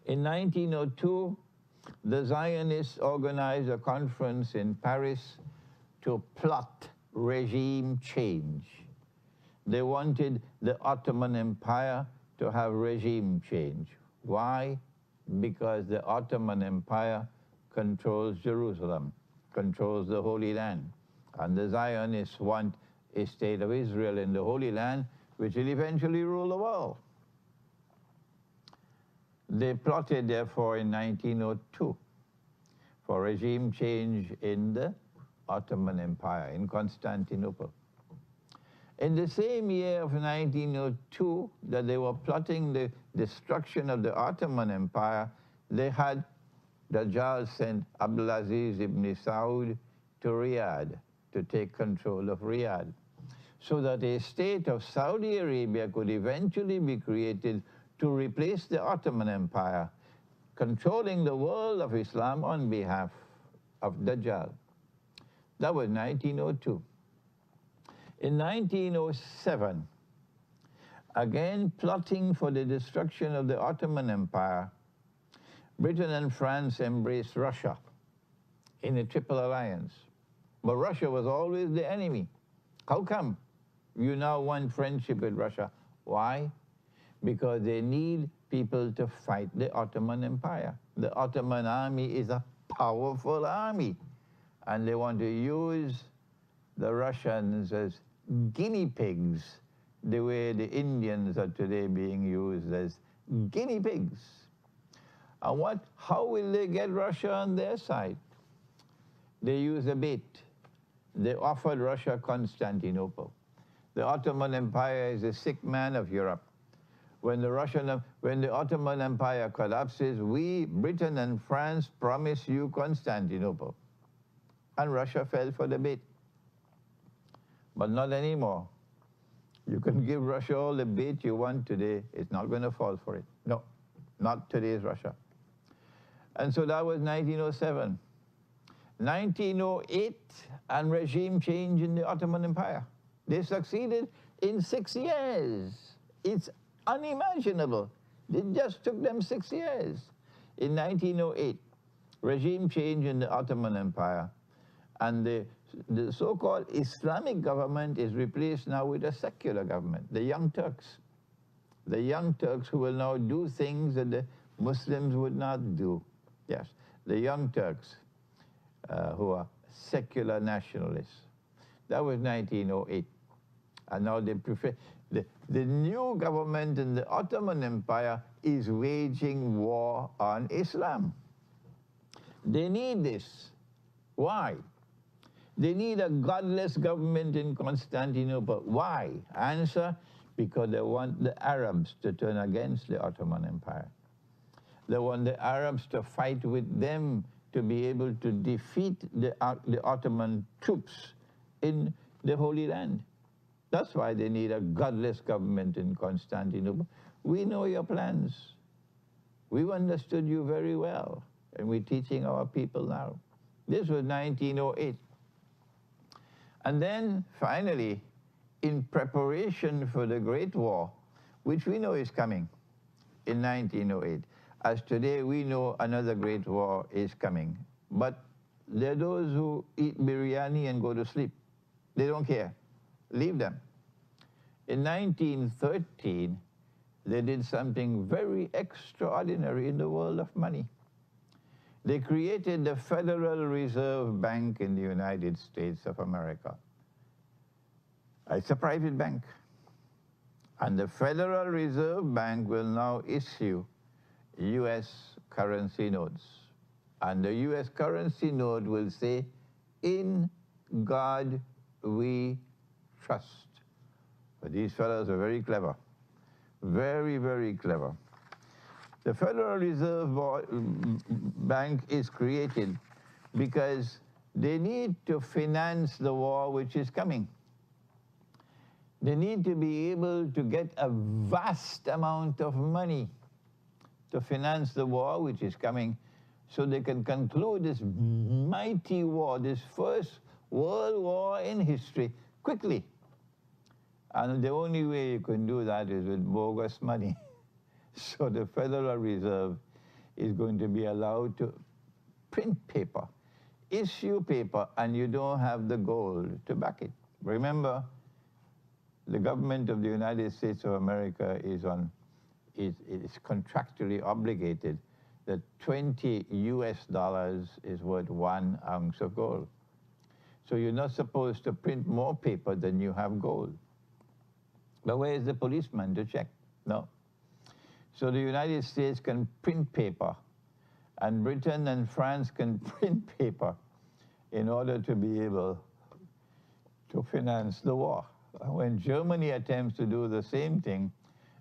In 1902, the Zionists organized a conference in Paris to plot regime change. They wanted the Ottoman Empire to have regime change. Why? Because the Ottoman Empire controls Jerusalem, controls the Holy Land. And the Zionists want a state of Israel in the Holy Land, which will eventually rule the world. They plotted, therefore, in 1902 for regime change in the Ottoman Empire, in Constantinople. In the same year of 1902 that they were plotting the destruction of the Ottoman Empire, they had Dajjal sent Abdulaziz ibn Saud to Riyadh to take control of Riyadh, so that a state of Saudi Arabia could eventually be created to replace the Ottoman Empire, controlling the world of Islam on behalf of Dajjal. That was 1902. In 1907, again plotting for the destruction of the Ottoman Empire, Britain and France embraced Russia in a triple alliance. But Russia was always the enemy. How come you now want friendship with Russia? Why? Because they need people to fight the Ottoman Empire. The Ottoman army is a powerful army, and they want to use the Russians as guinea pigs, the way the Indians are today being used as guinea pigs. And how will they get Russia on their side? They use a bait. They offered Russia Constantinople. The Ottoman Empire is the sick man of Europe. When the Ottoman Empire collapses, we, Britain and France, promise you Constantinople. And Russia fell for the bait. But not anymore. You can give Russia all the bait you want today, it's not going to fall for it. No, not today's Russia. And so that was 1907. 1908, and regime change in the Ottoman Empire. They succeeded in 6 years. It's unimaginable. It just took them 6 years. In 1908, regime change in the Ottoman Empire, and the so-called Islamic government is replaced now with a secular government, the Young Turks. The Young Turks who will now do things that the Muslims would not do. Yes, the Young Turks who are secular nationalists. That was 1908. And now they prefer, the new government in the Ottoman Empire is waging war on Islam. They need this. Why? They need a godless government in Constantinople. Why? Answer, because they want the Arabs to turn against the Ottoman Empire. They want the Arabs to fight with them to be able to defeat the Ottoman troops in the Holy Land. That's why they need a godless government in Constantinople. We know your plans. We've understood you very well, and we're teaching our people now. This was 1908. And then, finally, in preparation for the Great War, which we know is coming in 1908, as today we know another Great War is coming. But there are those who eat biryani and go to sleep. They don't care. Leave them. In 1913, they did something very extraordinary in the world of money. They created the Federal Reserve Bank in the United States of America. It's a private bank. And the Federal Reserve Bank will now issue US currency notes. And the US currency note will say, "In God we trust." But these fellows are very clever. Very, very clever. The Federal Reserve Bank is created because they need to finance the war which is coming. They need to be able to get a vast amount of money to finance the war which is coming, so they can conclude this mighty war, this first world war in history, quickly. And the only way you can do that is with bogus money. So the Federal Reserve is going to be allowed to print paper, issue paper, and you don't have the gold to back it. Remember, the government of the United States of America is contractually obligated that 20 US dollars is worth 1 ounce of gold. So you're not supposed to print more paper than you have gold. But where is the policeman to check? No. So the United States can print paper, and Britain and France can print paper in order to be able to finance the war. When Germany attempts to do the same thing,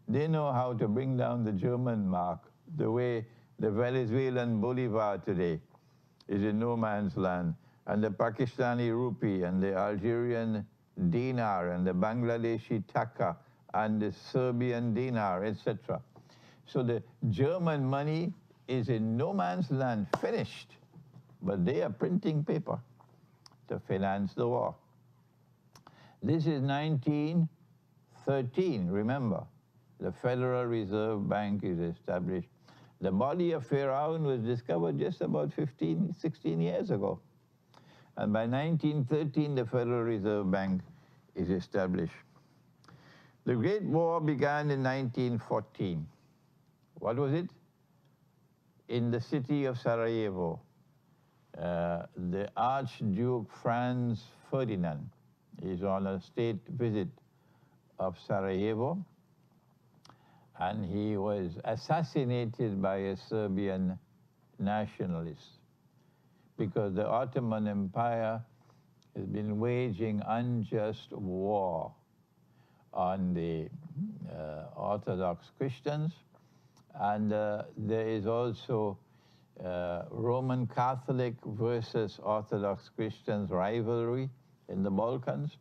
they know how to bring down the German mark the way the Venezuelan Bolivar today is in no man's land, and the Pakistani rupee, and the Algerian dinar, and the Bangladeshi taka, and the Serbian dinar, etc. So the German money is in no man's land, finished, but they are printing paper to finance the war. This is 1913, remember. The Federal Reserve Bank is established. The body of Pharaoh was discovered just about 16 years ago. And by 1913, the Federal Reserve Bank is established. The Great War began in 1914. What was it? In the city of Sarajevo, the Archduke Franz Ferdinand is on a state visit of Sarajevo, and he was assassinated by a Serbian nationalist because the Ottoman Empire has been waging unjust war on the Orthodox Christians, and there is also Roman Catholic versus Orthodox Christians rivalry in the Balkans,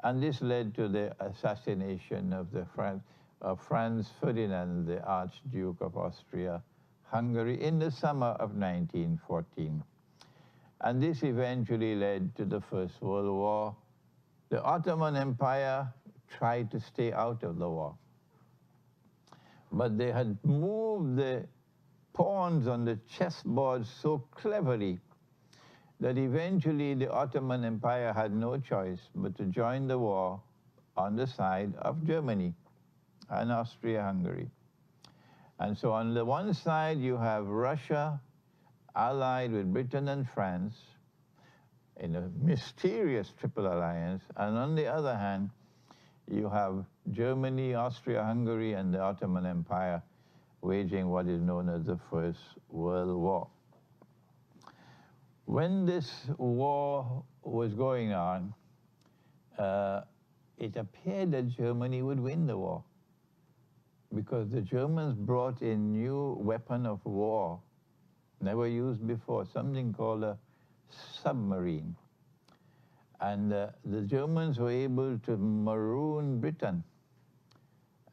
and this led to the assassination of Franz Ferdinand, the Archduke of Austria-Hungary, in the summer of 1914. And this eventually led to the First World War. The Ottoman Empire tried to stay out of the war, but they had moved the pawns on the chessboard so cleverly that eventually the Ottoman Empire had no choice but to join the war on the side of Germany and Austria-Hungary. And so on the one side you have Russia allied with Britain and France in a mysterious triple alliance, and on the other hand you have Germany, Austria-Hungary, and the Ottoman Empire waging what is known as the First World War. When this war was going on, it appeared that Germany would win the war, because the Germans brought a new weapon of war, never used before, something called a submarine. And the Germans were able to maroon Britain,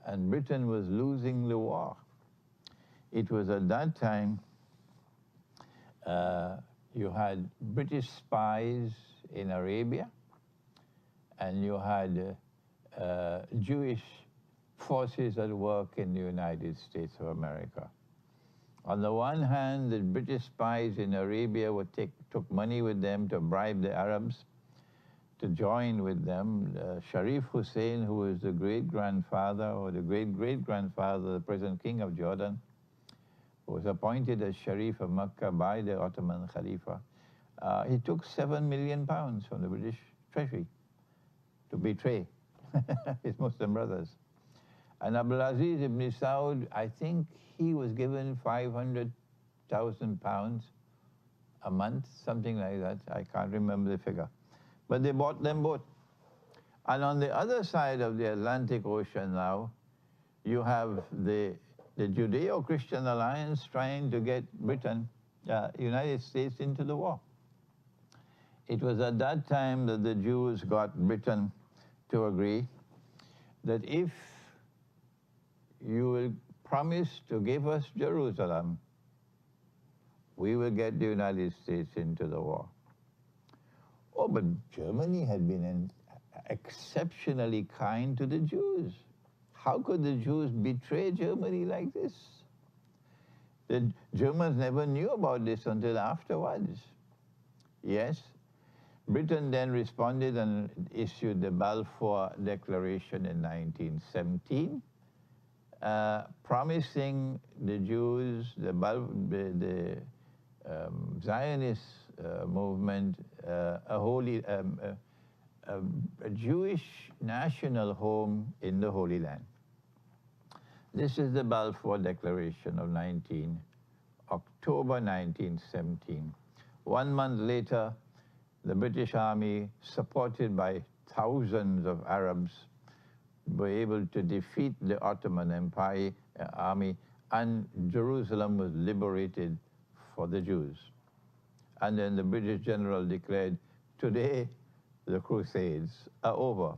and Britain was losing the war. It was at that time you had British spies in Arabia, and you had Jewish forces at work in the United States of America. On the one hand, the British spies in Arabia took money with them to bribe the Arabs to join with them. Sharif Hussein, who was the great-grandfather or the great-great-grandfather of the present king of Jordan, was appointed as Sharif of Mecca by the Ottoman Khalifa. He took £7 million from the British treasury to betray his Muslim brothers. And Abdulaziz ibn Saud, I think he was given £500,000 a month, something like that. I can't remember the figure. But they bought them both. And on the other side of the Atlantic Ocean now, you have the Judeo-Christian alliance trying to get Britain, United States, into the war. It was at that time that the Jews got Britain to agree that if you will promise to give us Jerusalem, we will get the United States into the war. Oh, but Germany had been exceptionally kind to the Jews. How could the Jews betray Germany like this? The Germans never knew about this until afterwards. Yes, Britain then responded and issued the Balfour Declaration in 1917, promising the Jews, the Zionist movement, a Jewish national home in the Holy Land. This is the Balfour Declaration of October 1917. 1 month later, the British Army, supported by thousands of Arabs, were able to defeat the Ottoman Empire army, and Jerusalem was liberated for the Jews. And then the British general declared, today the Crusades are over.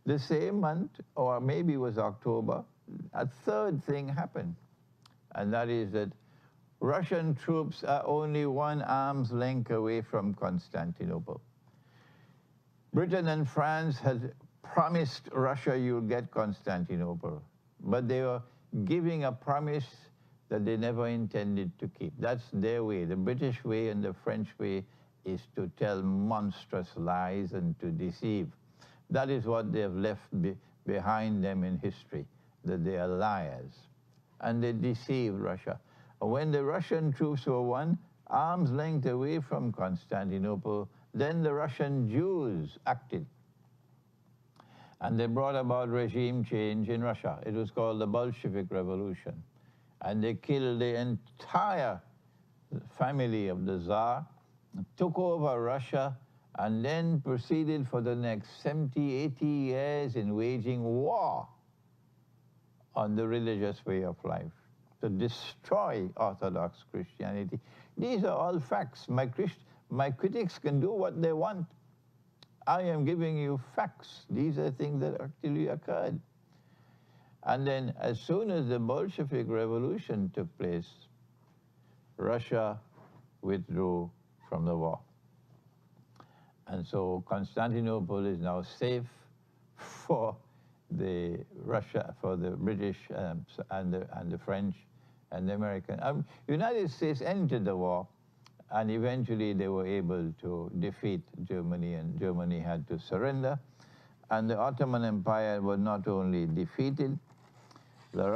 The same month, or maybe it was October, a third thing happened, and that is that Russian troops are only 1 arm's length away from Constantinople. Britain and France had promised Russia you'll get Constantinople, but they were giving a promise that they never intended to keep. That's their way. The British way and the French way is to tell monstrous lies and to deceive. That is what they have left behind them in history, that they are liars. And they deceived Russia. When the Russian troops were 1 arm's length away from Constantinople, then the Russian Jews acted. And they brought about regime change in Russia. It was called the Bolshevik Revolution. And they killed the entire family of the Tsar, took over Russia, and then proceeded for the next 70, 80 years in waging war on the religious way of life, to destroy Orthodox Christianity. These are all facts. My critics can do what they want. I am giving you facts. These are things that actually occurred. And then as soon as the Bolshevik Revolution took place, Russia withdrew from the war. And so Constantinople is now safe for the British and the French and the American. United States entered the war, and eventually they were able to defeat Germany, and Germany had to surrender. And the Ottoman Empire was not only defeated, the